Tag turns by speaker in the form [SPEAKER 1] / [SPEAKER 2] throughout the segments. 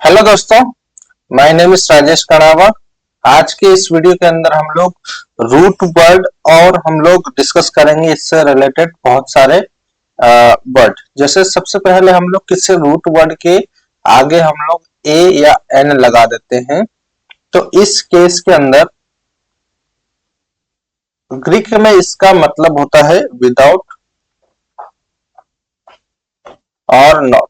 [SPEAKER 1] Hello दोस्तों, my name is Rajesh कणावा। आज के इस वीडियो के अंदर हम लोग रूट वर्ड और हम लोग डिस्कस करेंगे इससे रिलेटेड बहुत सारे वर्ड। जैसे सबसे पहले हम लोग किसी रूट वर्ड के आगे हम लोग ए या एन लगा देते हैं। तो इस केस के अंदर ग्रीक में इसका मतलब होता है विदाउट और नॉट।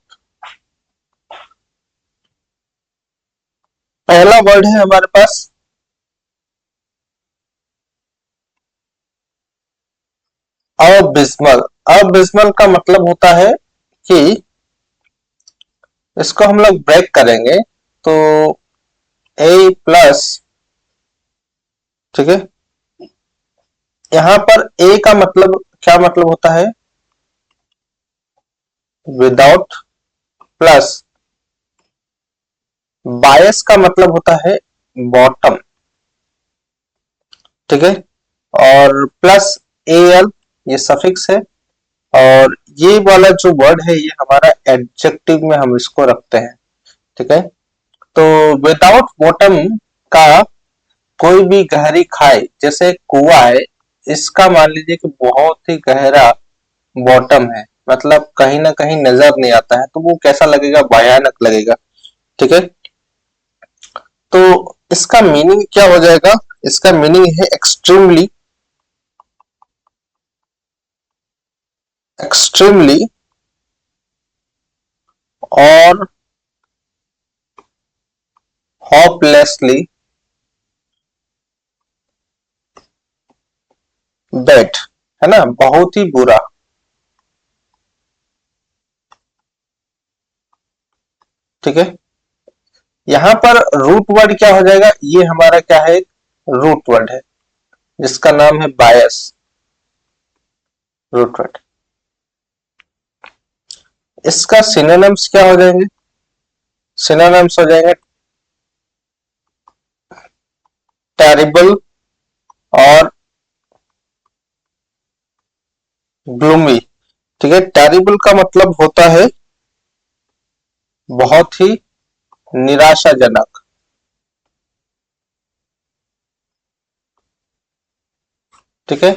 [SPEAKER 1] पहला वर्ड है हमारे पास अबिस्मल। अबिस्मल का मतलब होता है कि इसको हम लोग ब्रेक करेंगे तो ए प्लस, ठीक है। यहां पर ए का मतलब क्या मतलब होता है विदाउट, प्लस बायस का मतलब होता है बॉटम, ठीक है। और प्लस ए एल ये सफिक्स है। और ये वाला जो वर्ड है ये हमारा एडजेक्टिव में हम इसको रखते हैं, ठीक है। तो विदाउट बॉटम का कोई भी गहरी खाई, जैसे कुआं है, इसका मान लीजिए कि बहुत ही गहरा बॉटम है, मतलब कहीं ना कहीं नजर नहीं आता है, तो वो कैसा लगेगा, भयानक लगेगा, ठीक है। तो इसका मीनिंग क्या हो जाएगा, इसका मीनिंग है एक्सट्रीमली, एक्सट्रीमली और होपलेसली बैड, है ना, बहुत ही बुरा, ठीक है। यहां पर रूट वर्ड क्या हो जाएगा, ये हमारा क्या है, रूट वर्ड है जिसका नाम है बायस, रूट वर्ड। इसका सिनोनिम्स क्या हो जाएंगे, सिनोनिम्स हो जाएंगे टेरिबल और ग्लूमी, ठीक है। टेरिबल का मतलब होता है बहुत ही निराशाजनक, ठीक है।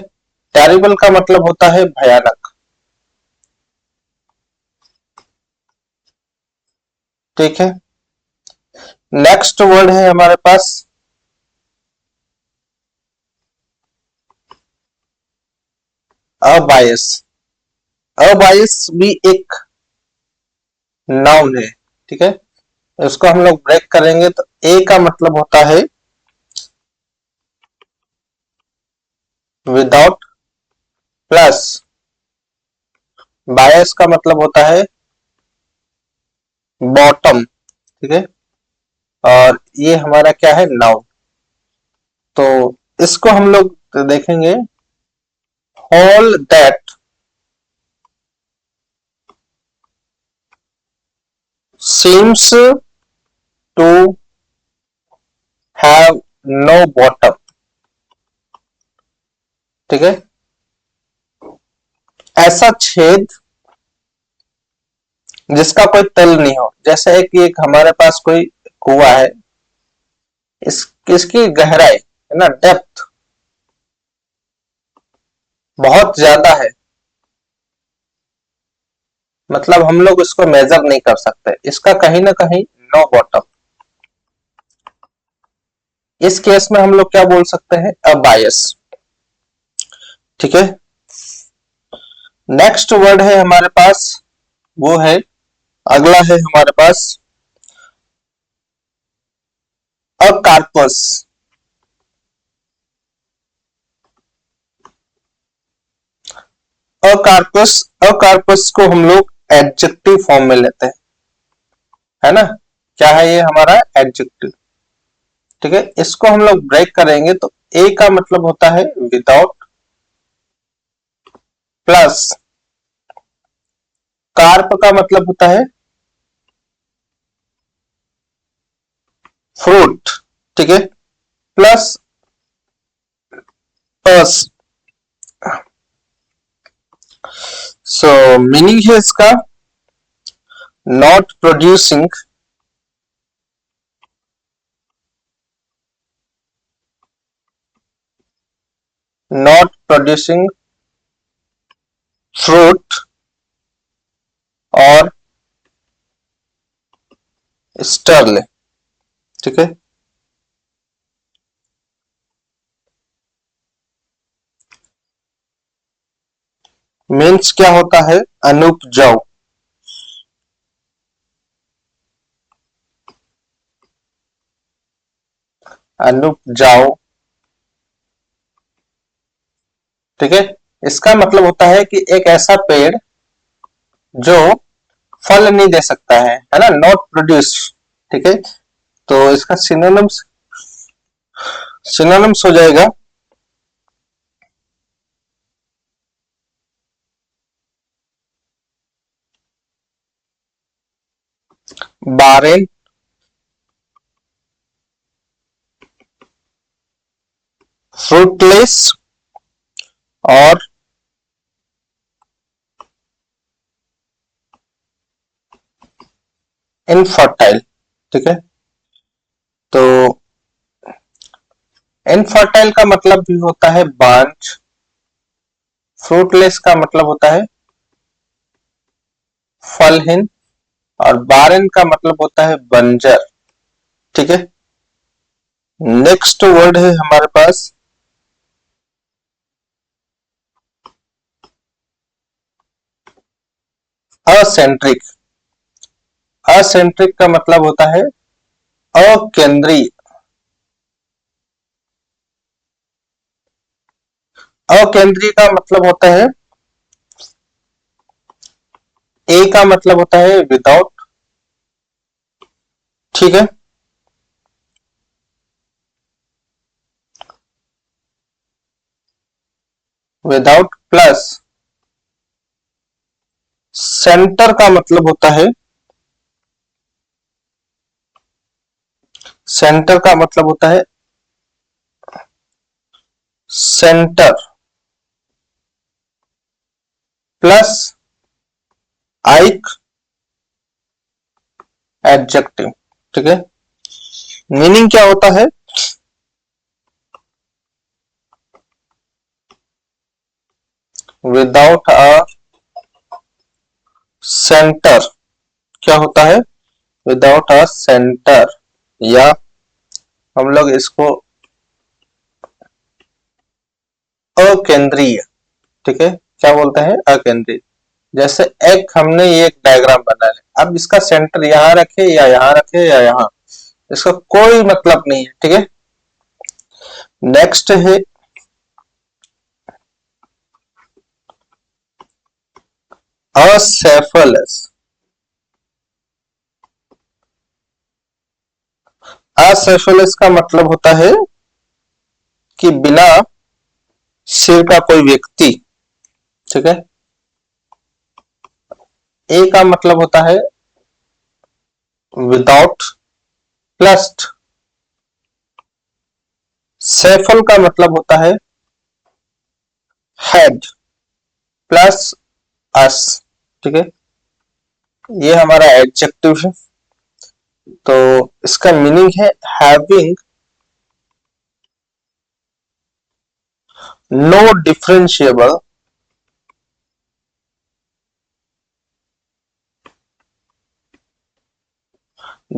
[SPEAKER 1] टेरिबल का मतलब होता है भयानक, ठीक है। नेक्स्ट वर्ड है हमारे पास अबायस। अबायस भी एक नाउन है, ठीक है। इसको हम लोग ब्रेक करेंगे तो ए का मतलब होता है विदाउट, प्लस बायस का मतलब होता है बॉटम, ठीक है। और ये हमारा क्या है, नाउन। तो इसको हम लोग देखेंगे all that seems to have no bottom, ठीक है। ऐसा छेद जिसका कोई तल नहीं हो, जैसे है कि एक हमारे पास कोई कुआं है, इस इसकी गहराई है ना, डेप्थ बहुत ज्यादा है, मतलब हम लोग इसको मेजर नहीं कर सकते, इसका कहीं ना कहीं नो बॉटम। इस केस में हम लोग क्या बोल सकते हैं, अबायस, ठीक है। नेक्स्ट वर्ड है हमारे पास, वो है, अगला है हमारे पास अकार्पस। अकार्पस, अकार्पस को हम लोग एडजेक्टिव फॉर्म में लेते हैं, है ना। क्या है ये हमारा एडजेक्टिव, ठीक है। इसको हम लोग ब्रेक करेंगे तो ए का मतलब होता है विदाउट, प्लस कार्प का मतलब होता है फ्रूट, ठीक है। प्लस पस, सो मीनिंग है इसका not producing not producing fruit और स्टर्ले। ठीक है, मीन्स क्या होता है? अनुपजाऊ। अनुपजाऊ, ठीक है। इसका मतलब होता है कि एक ऐसा पेड़ जो फल नहीं दे सकता है ना, नॉट प्रोड्यूस। ठीक है, तो इसका सिनोनिम्स सिनोनिम्स हो जाएगा बारेन, फ्रूटलेस और इनफर्टाइल। ठीक है, तो इनफर्टाइल का मतलब भी होता है बांझ, फ्रूटलेस का मतलब होता है फलहीन, और बारेन का मतलब होता है बंजर। ठीक है, नेक्स्ट वर्ड है हमारे पास असेंट्रिक। असेंट्रिक का मतलब होता है अकेंद्रीय। अकेंद्रीय का मतलब होता है, ए का मतलब होता है विदाउट। ठीक है, विदाउट प्लस सेंटर का मतलब होता है, सेंटर का मतलब होता है सेंटर प्लस आइक एडजेक्टिव। ठीक है, मीनिंग क्या होता है? विदाउट अ सेंटर क्या होता है? विदाउट अ सेंटर, या हम लोग इसको अकेंद्रीय। ठीक है, क्या बोलते हैं? अकेंद्रीय। जैसे एक हमने ये एक डायग्राम बना है, अब इसका सेंटर यहां रखे या यहां रखे या यहां, इसका कोई मतलब नहीं है। ठीक है, नेक्स्ट है असेफलस। असेफलस का मतलब होता है कि बिना सिर का कोई व्यक्ति। ठीक है, ए का मतलब होता है विदाउट प्लस सेफल का मतलब होता है हेड प्लस अस। ठीक है, ये हमारा एडजेक्टिव है। तो इसका मीनिंग है having no differentiable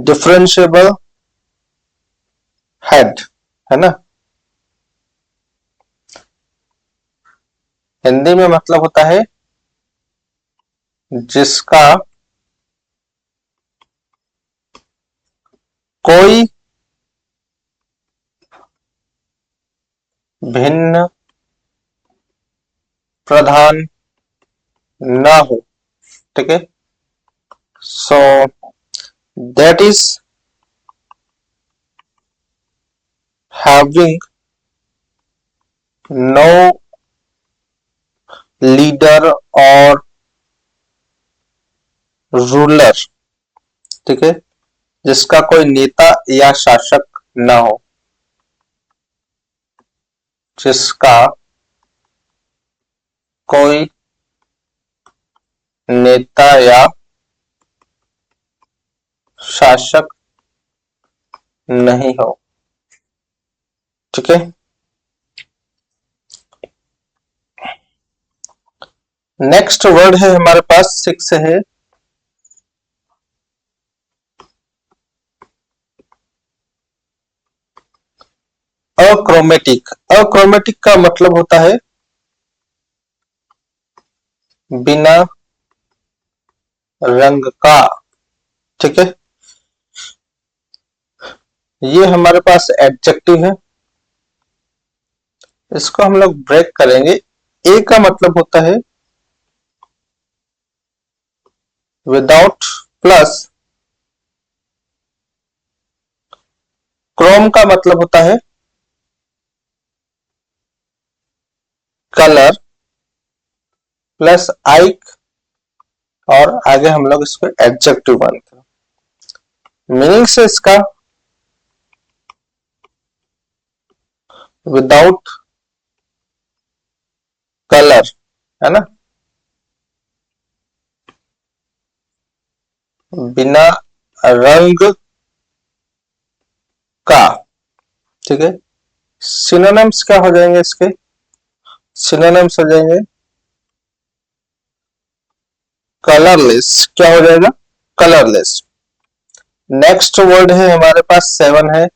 [SPEAKER 1] differentiable head, है ना। हिंदी में मतलब होता है जिसका कोई भिन्न प्रधान ना हो। ठीक है, so that is having no leader और रूलर। ठीक है, जिसका कोई नेता या शासक ना हो, जिसका कोई नेता या शासक नहीं हो। ठीक है, नेक्स्ट वर्ड है हमारे पास 6 है अक्रोमेटिक। अक्रोमेटिक का मतलब होता है बिना रंग का। ठीक है, ये हमारे पास एडजेक्टिव है, इसको हम लोग ब्रेक करेंगे। ए का मतलब होता है विदाउट, प्लस क्रोम का मतलब होता है कलर, प्लस आइक, और आगे हम लोग इसको एडजेक्टिव मानते हैं। मीनिंग से इसका विदाउट कलर, है ना, बिना रंग का। ठीक है, सिनोनिम्स क्या हो जाएंगे इसके? सिनोनिम्स हो जाएंगे कलरलेस। क्या हो जाएगा? कलरलेस। नेक्स्ट वर्ड है हमारे पास 7 है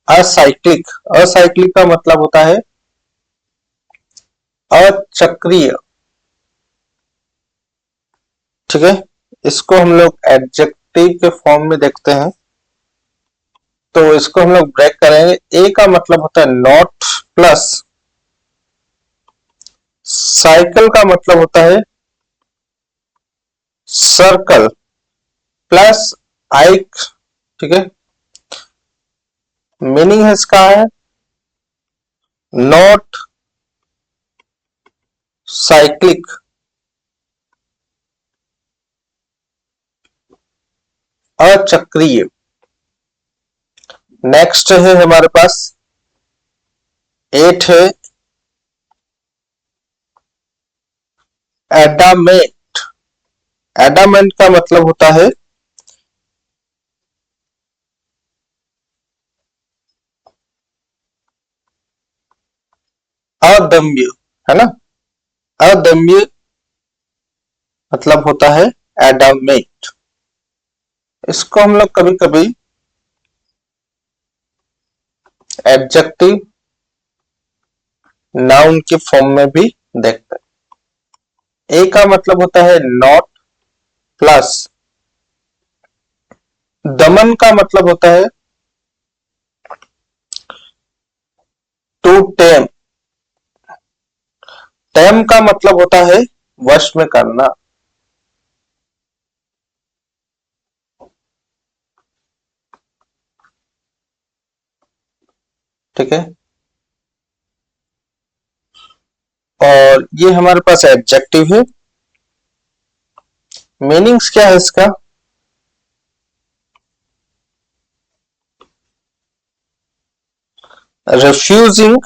[SPEAKER 1] असाइक्लिक। असाइक्लिक का मतलब होता है अचक्रीय। ठीक है, इसको हम लोग एडजेक्टिव के फॉर्म में देखते हैं, तो इसको हम लोग ब्रेक करेंगे। ए का मतलब होता है नॉट, प्लस साइकिल का मतलब होता है सर्कल, प्लस आइक। ठीक है, मीनिंग है इसका है नॉट साइक्लिक, अचक्रीय। नेक्स्ट है हमारे पास 8 है एडामेंट। एडामेंट का मतलब होता है अदम्य, है ना, अदम्य मतलब होता है एडामेंट। इसको हम लोग कभी कभी एडजेक्टिव नाउन के फॉर्म में भी देखते हैं। ए का मतलब होता है नॉट, प्लस दमन का मतलब होता है टू टेम। टेम का मतलब होता है वश में करना। ठीक है, और ये हमारे पास एडजेक्टिव है। मीनिंग्स क्या है इसका? Refusing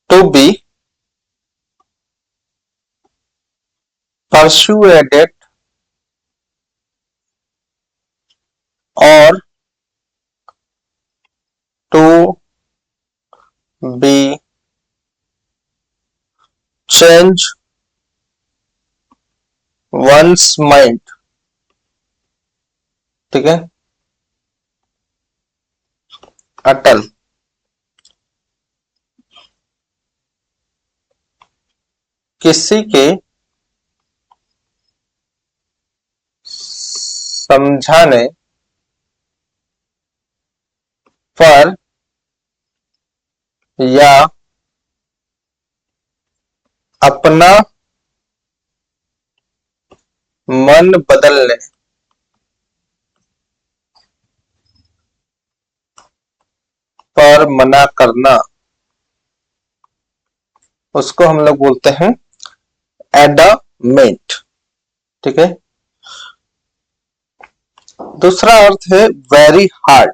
[SPEAKER 1] to be persuaded or to be change one's mind। ठीक है, अटल। किसी के समझाने पर या अपना मन बदलने पर मना करना, उसको हम लोग बोलते हैं एडामेंट। ठीक है, दूसरा अर्थ है very hard.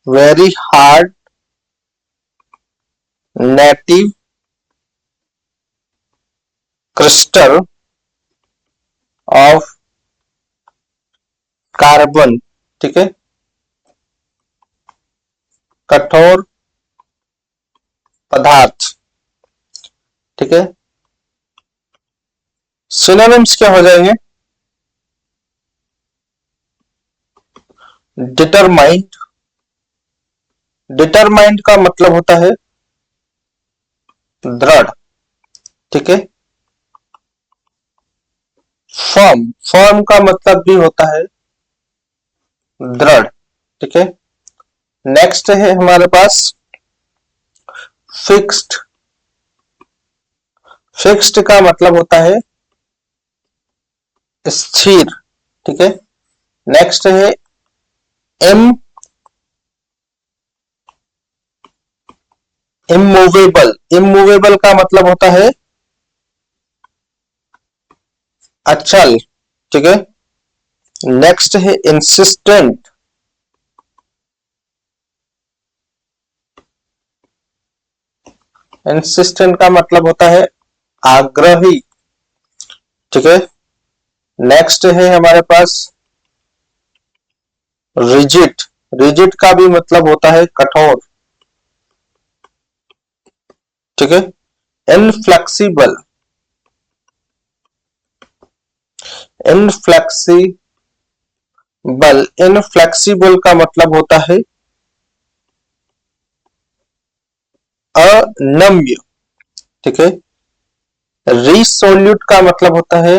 [SPEAKER 1] Very hard native crystal of carbon, ठीक है, कठोर पदार्थ, ठीक है। सिनोनिम्स क्या हो जाएंगे? डिटरमाइंड, डिटरमाइंड का मतलब होता है दृढ़, ठीक है। फर्म, फर्म का मतलब भी होता है दृढ़, ठीक है। नेक्स्ट है हमारे पास फिक्स्ड, फिक्स्ड का मतलब होता है स्थिर, ठीक है। नेक्स्ट है इम इमूवेबल, इमूवेबल का मतलब होता है अचल, ठीक है। नेक्स्ट है इंसिस्टेंट, इंसिस्टेंट का मतलब होता है आग्रही, ठीक है। नेक्स्ट है हमारे पास रिजिड, रिजिड का भी मतलब होता है कठोर, ठीक है। इनफ्लेक्सिबल, इनफ्लेक्सिबल, इनफ्लेक्सिबल का मतलब होता है अनम्य, ठीक है। रिसोल्यूट का मतलब होता है,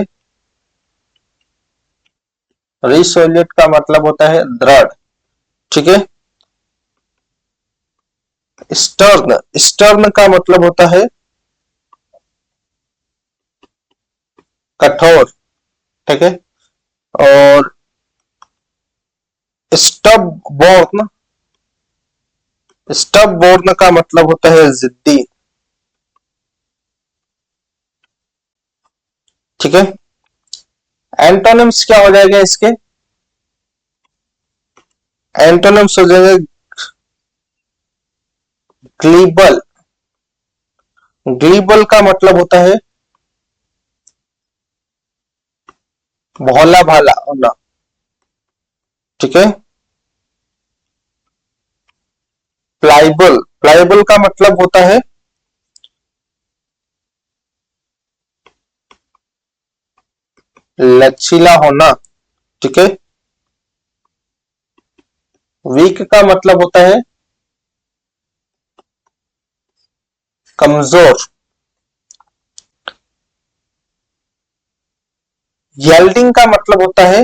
[SPEAKER 1] रिसोल्यूट का मतलब होता है दृढ़, ठीक है। स्टर्न, स्टर्न का मतलब होता है कठोर, ठीक है। और स्टब बोर्न, स्टब बोर्न का मतलब होता है जिद्दी, ठीक है। एंटोनिम्स क्या हो जाएगा इसके? एंटोनिम्स हो जाएगा ग्लीबल, ग्लीबल का मतलब होता है भोला भाला होना, ठीक है। प्लाइबल, प्लाइबल का मतलब होता है लचीला होना, ठीक है। वीक का मतलब होता है कमजोर। येल्डिंग का मतलब होता है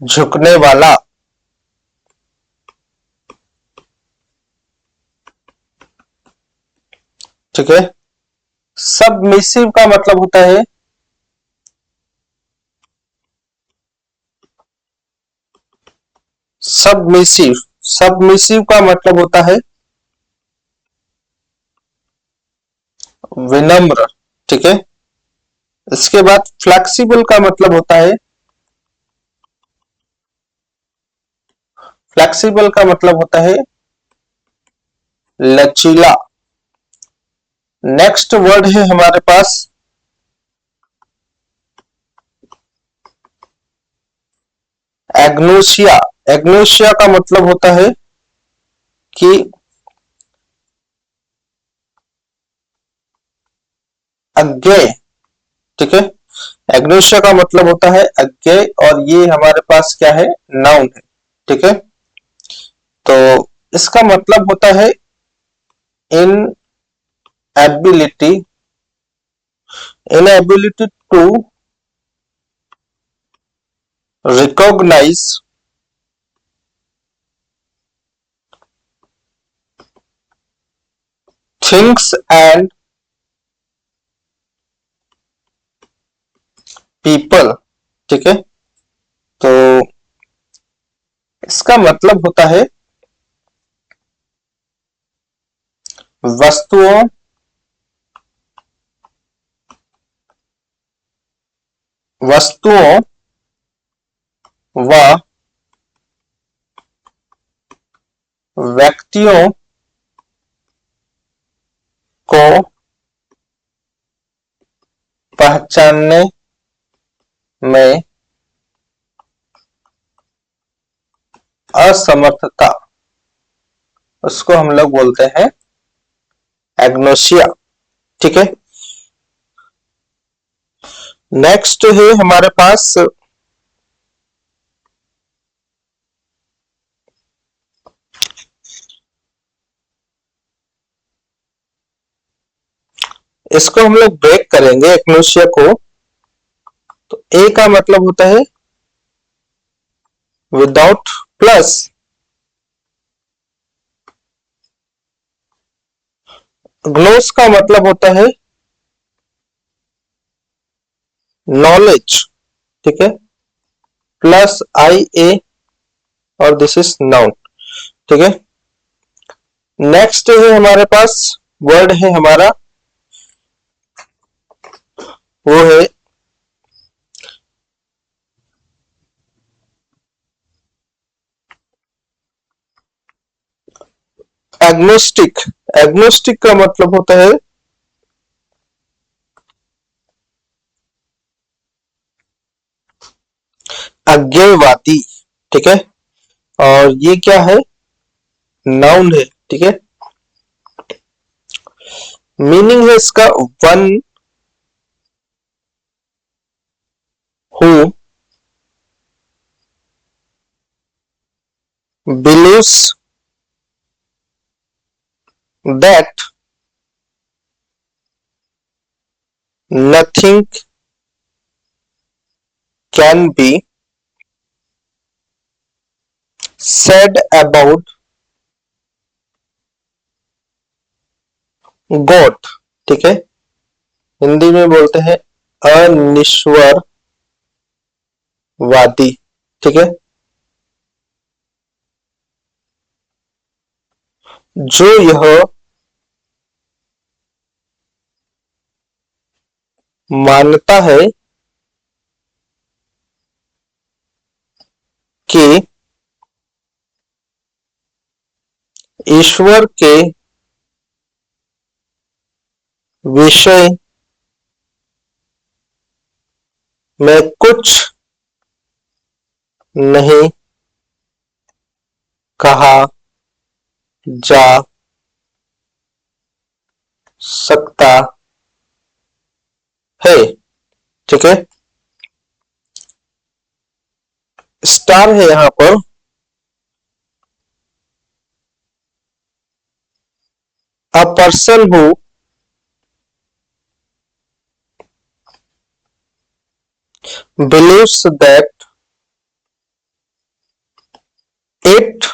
[SPEAKER 1] झुकने वाला, ठीक है। सबमिसिव का मतलब होता है सबमिसिव, सबमिसिव का मतलब होता है विनम्र, ठीक है। इसके बाद फ्लेक्सिबल का मतलब होता है, फ्लेक्सिबल का मतलब होता है लचीला। नेक्स्ट वर्ड है हमारे पास एग्नोसिया, एग्नोसिया का मतलब होता है कि अज्ञेय, ठीक है। एग्नोसिया का मतलब होता है अज्ञेय, और ये हमारे पास क्या है? नाउन है, ठीक है। तो इसका मतलब होता है इन ability, inability to recognize things and people, ठीक है। तो इसका मतलब होता है वस्तुओं, वस्तुओं व व्यक्तियों को पहचानने में असमर्थता, उसको हम लोग बोलते हैं एग्नोसिया। ठीक है, नेक्स्ट है हमारे पास इसको हम लोग ब्रेक करेंगे एग्नोसिया को। तो ए का मतलब होता है विदाउट, प्लस ग्नोस का मतलब होता है नॉलेज। ठीक है, प्लस आई ए और दिस इज नाउन। ठीक है, नेक्स्ट है हमारे पास वर्ड है हमारा, वो है एग्नोस्टिक। एग्नोस्टिक का मतलब होता है अज्ञेयवादी। ठीक है, और ये क्या है, नाउन है। ठीक है, मीनिंग है इसका one who believes that nothing can be said about God. ठीक है, हिंदी में बोलते हैं अनिश्वरवादी। ठीक है, जो यह मानता है कि ईश्वर के विषय में कुछ नहीं कहा जा सकता है। ठीक है, स्टार है यहां पर, a person who believes that it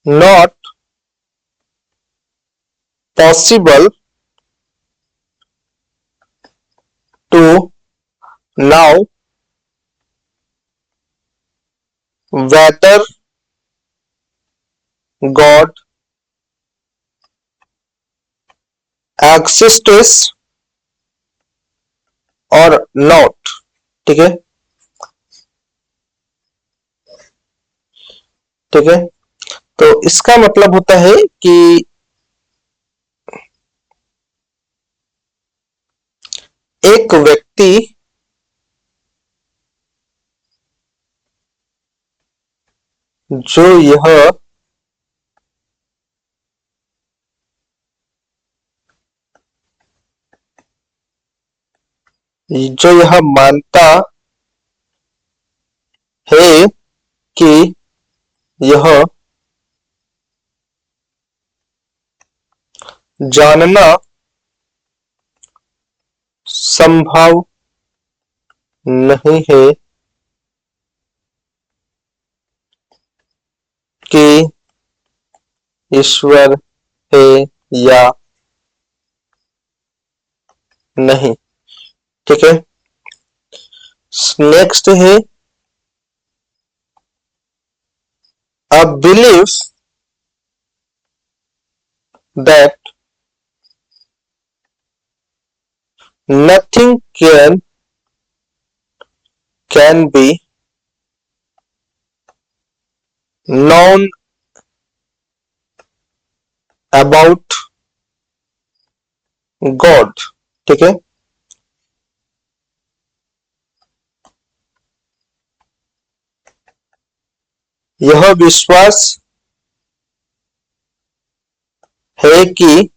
[SPEAKER 1] not possible to know whether God exists or not। ठीक है, ठीक है, तो इसका मतलब होता है कि एक व्यक्ति जो यह मानता है कि यह जानना संभव नहीं है कि ईश्वर है या नहीं। ठीक है, नेक्स्ट है a believe that nothing can be known about God। ठीक है। यह विश्वास है कि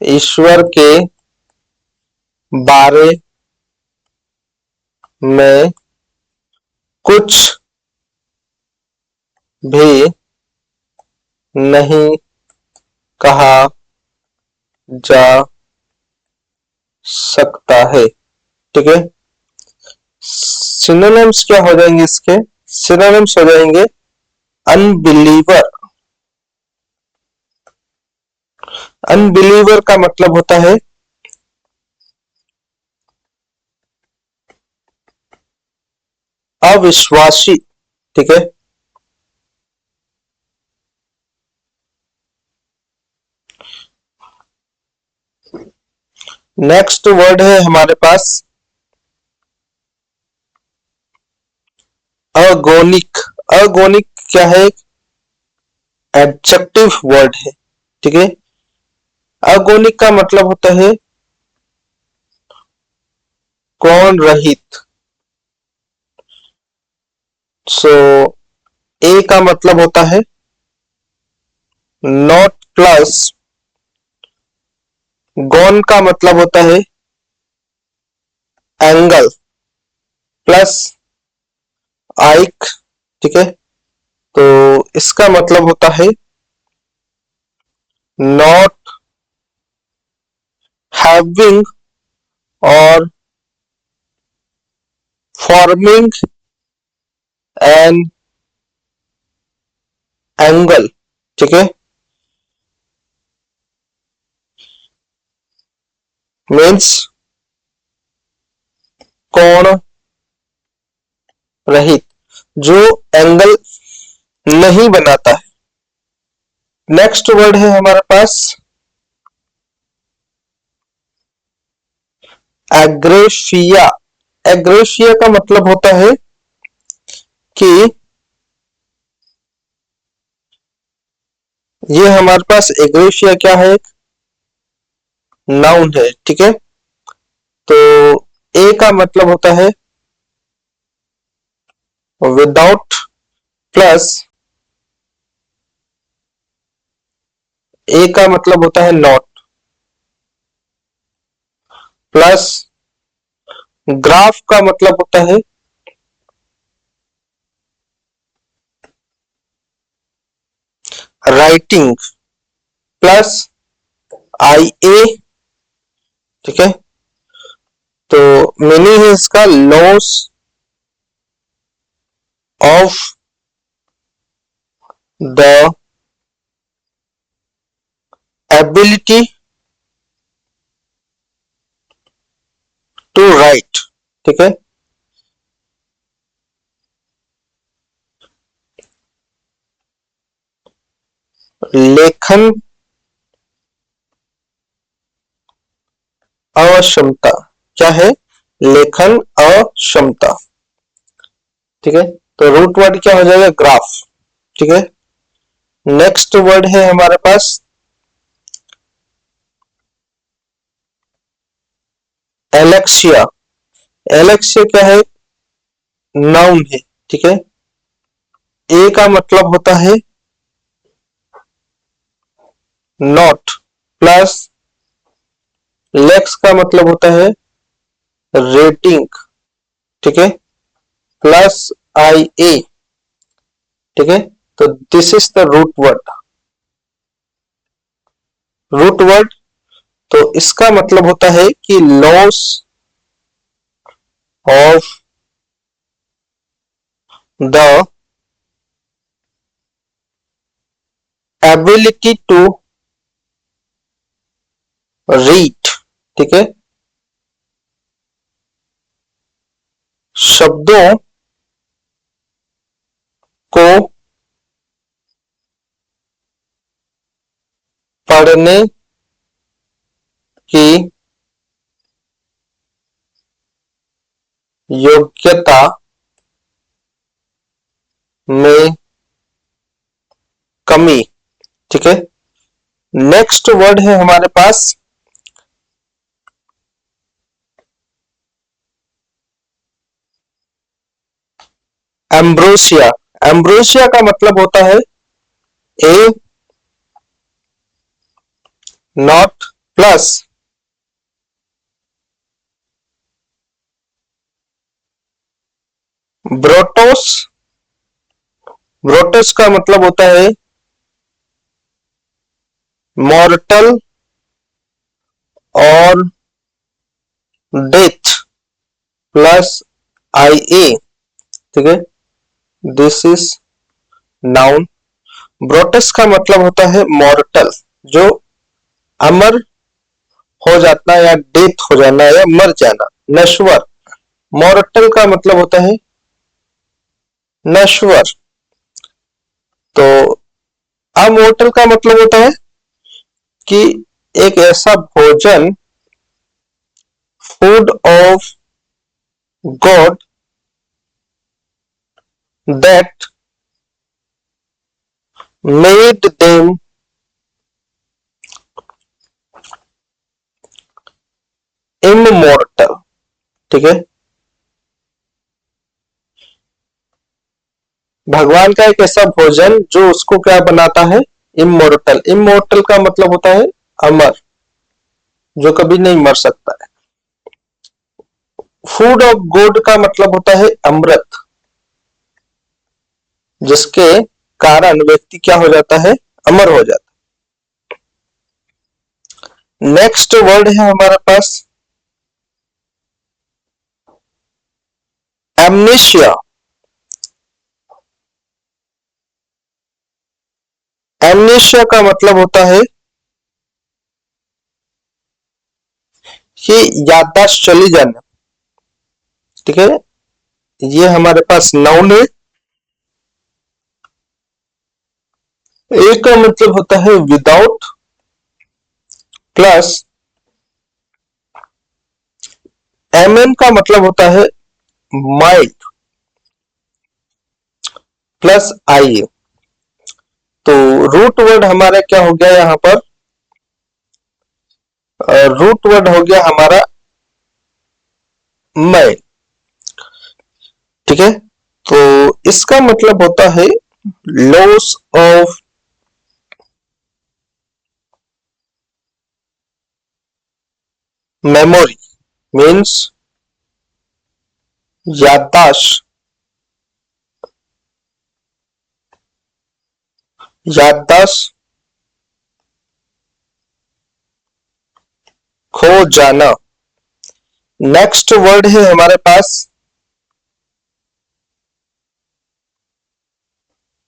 [SPEAKER 1] ईश्वर के बारे में कुछ भी नहीं कहा जा सकता है। ठीक है। सिनोनिम्स क्या हो जाएंगे इसके? सिनोनिम्स हो जाएंगे अनबिलीवर। अनबिलीवर का मतलब होता है अविश्वासी। ठीक है। नेक्स्ट वर्ड है हमारे पास अगोनिक। अगोनिक क्या है? एडजेक्टिव वर्ड है। ठीक है। अगोनिक का मतलब होता है कौन रहित। सो ए का मतलब होता है नॉट प्लस गॉन का मतलब होता है एंगल प्लस आइक। ठीक है। तो इसका मतलब होता है नॉट हैविंग और फॉर्मिंग एन एंगल। ठीक है। मीन्स कोण रहित, जो एंगल नहीं बनाता है। नेक्स्ट वर्ड है हमारे पास एग्रेशिया। एग्रेशिया का मतलब होता है कि ये हमारे पास एग्रेशिया क्या है? नाउन है। ठीक है। तो ए का मतलब होता है विदाउट प्लस ए का मतलब होता है नॉट प्लस ग्राफ का मतलब होता है राइटिंग प्लस आई ए। ठीक है। तो मीनिंग है इसका loss of the ability to write. ठीक है। लेखन अक्षमता क्या है? लेखन अक्षमता। ठीक है। तो रूट वर्ड क्या हो जाएगा? ग्राफ। ठीक है। नेक्स्ट वर्ड है हमारे पास एलेक्सिया। एलेक्सिया क्या है? नाउन है। ठीक है। ए का मतलब होता है नॉट प्लस लेक्स का मतलब होता है रेटिंग। ठीक है। Plus I A. ठीक है। तो this is the root word. Root word तो इसका मतलब होता है कि loss of the ability to read. ठीक है। शब्दों को पढ़ने की योग्यता में कमी। ठीक है। नेक्स्ट वर्ड है हमारे पास एम्ब्रोसिया। एम्ब्रोसिया का मतलब होता है ए नॉट प्लस ब्रोटोस। ब्रोटोस का मतलब होता है मॉर्टल और डेथ प्लस आई ए। ठीक है, दिस इज नाउन। ब्रोटस का मतलब होता है मॉर्टल, जो अमर हो जाना या डेथ हो जाना या मर जाना, नश्वर। मॉर्टल का मतलब होता है नश्वर। तो अमोर्टल का मतलब होता है कि एक ऐसा भोजन, food of God that made them immortal. ठीक है, भगवान का एक ऐसा भोजन जो उसको क्या बनाता है, इममोर्टल। इममोर्टल का मतलब होता है अमर, जो कभी नहीं मर सकता है। फूड ऑफ गॉड का मतलब होता है अमृत, जिसके कारण व्यक्ति क्या हो जाता है, अमर हो जाता है। नेक्स्ट वर्ड है हमारे पास एमनेशिया। एमनेशिया का मतलब होता है कि याददाश्त चली जाना। ठीक है, ये हमारे पास नाउन है। ए का मतलब होता है विदाउट प्लस एम एन का मतलब होता है माइल्ड प्लस आई। तो रूट वर्ड हमारा क्या हो गया यहाँ पर, रूट वर्ड हो गया हमारा मैं। ठीक है, तो इसका मतलब होता है लॉस ऑफ मेमोरी, मीन्स याददाश्त, याददाश्त खो जाना। नेक्स्ट वर्ड है हमारे पास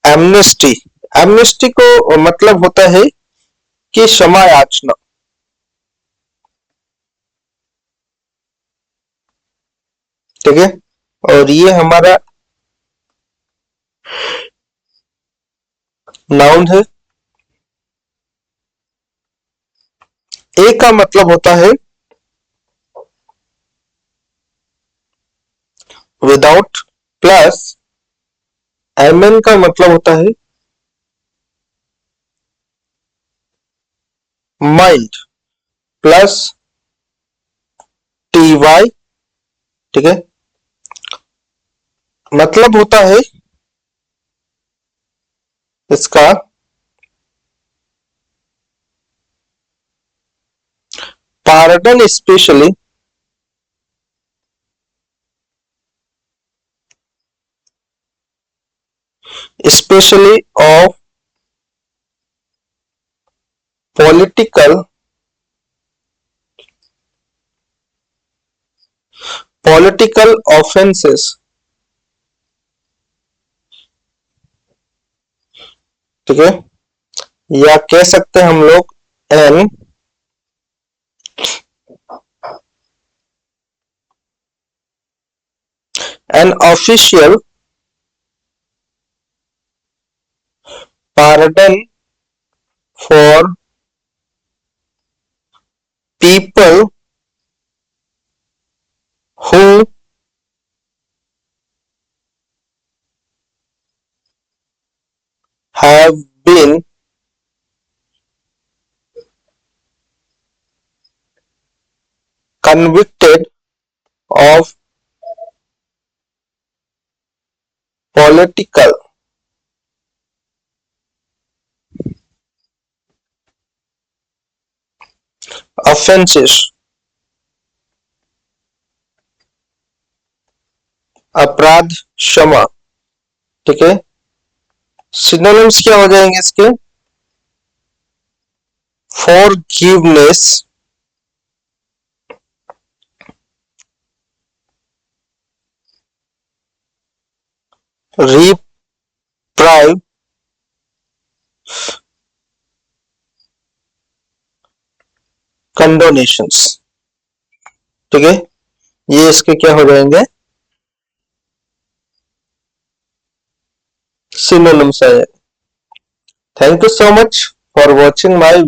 [SPEAKER 1] एमनेस्टी। एमनेस्टी को मतलब होता है कि क्षमा याचना। ठीक है, और ये हमारा नाउन है। ए का मतलब होता है विदाउट प्लस एमएन का मतलब होता है माइंड प्लस टी वाई। ठीक है, मतलब होता है इसका pardon specially of political political offences. ठीक है, या कह सकते हैं हम लोग an an official pardon for people who have been convicted of political offenses, अपराध क्षमा। ठीक है, सिनोनिम्स क्या हो जाएंगे इसके? Forgiveness, reprieve, condonations. ठीक है, ये इसके क्या हो जाएंगे? सिनोनिम्स है। Thank you so much for watching my